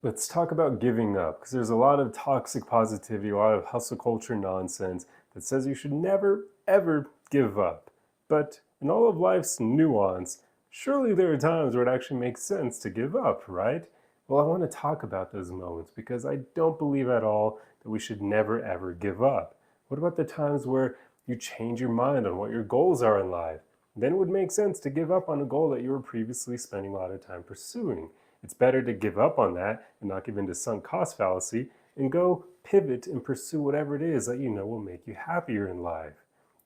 Let's talk about giving up, because there's a lot of toxic positivity, a lot of hustle culture nonsense that says you should never, ever give up. But in all of life's nuance, surely there are times where it actually makes sense to give up, right? Well, I want to talk about those moments because I don't believe at all that we should never, ever give up. What about the times where you change your mind on what your goals are in life? Then it would make sense to give up on a goal that you were previously spending a lot of time pursuing. It's better to give up on that and not give into sunk cost fallacy and go pivot and pursue whatever it is that you know will make you happier in life.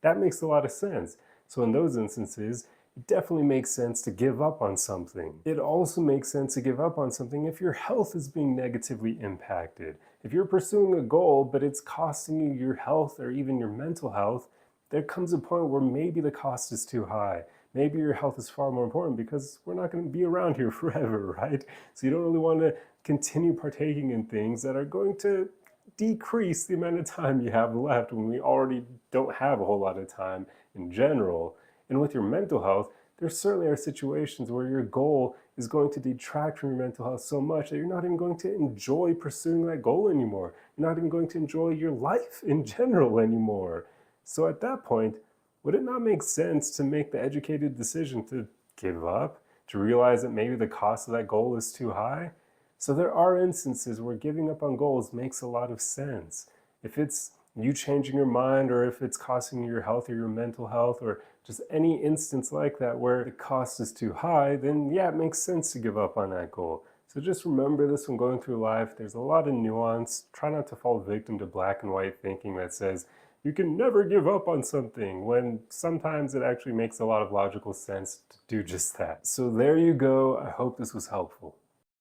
That makes a lot of sense. So in those instances, it definitely makes sense to give up on something. It also makes sense to give up on something if your health is being negatively impacted. If you're pursuing a goal, but it's costing you your health or even your mental health, there comes a point where maybe the cost is too high. Maybe your health is far more important because we're not going to be around here forever, right? So you don't really want to continue partaking in things that are going to decrease the amount of time you have left when we already don't have a whole lot of time in general. And with your mental health, there certainly are situations where your goal is going to detract from your mental health so much that you're not even going to enjoy pursuing that goal anymore. You're not even going to enjoy your life in general anymore. So at that point, would it not make sense to make the educated decision to give up, to realize that maybe the cost of that goal is too high? So there are instances where giving up on goals makes a lot of sense. If it's you changing your mind, or if it's costing you your health or your mental health, or just any instance like that where the cost is too high, then yeah, it makes sense to give up on that goal. So just remember this when going through life. There's a lot of nuance. Try not to fall victim to black and white thinking that says you can never give up on something, when sometimes it actually makes a lot of logical sense to do just that. So there you go. I hope this was helpful.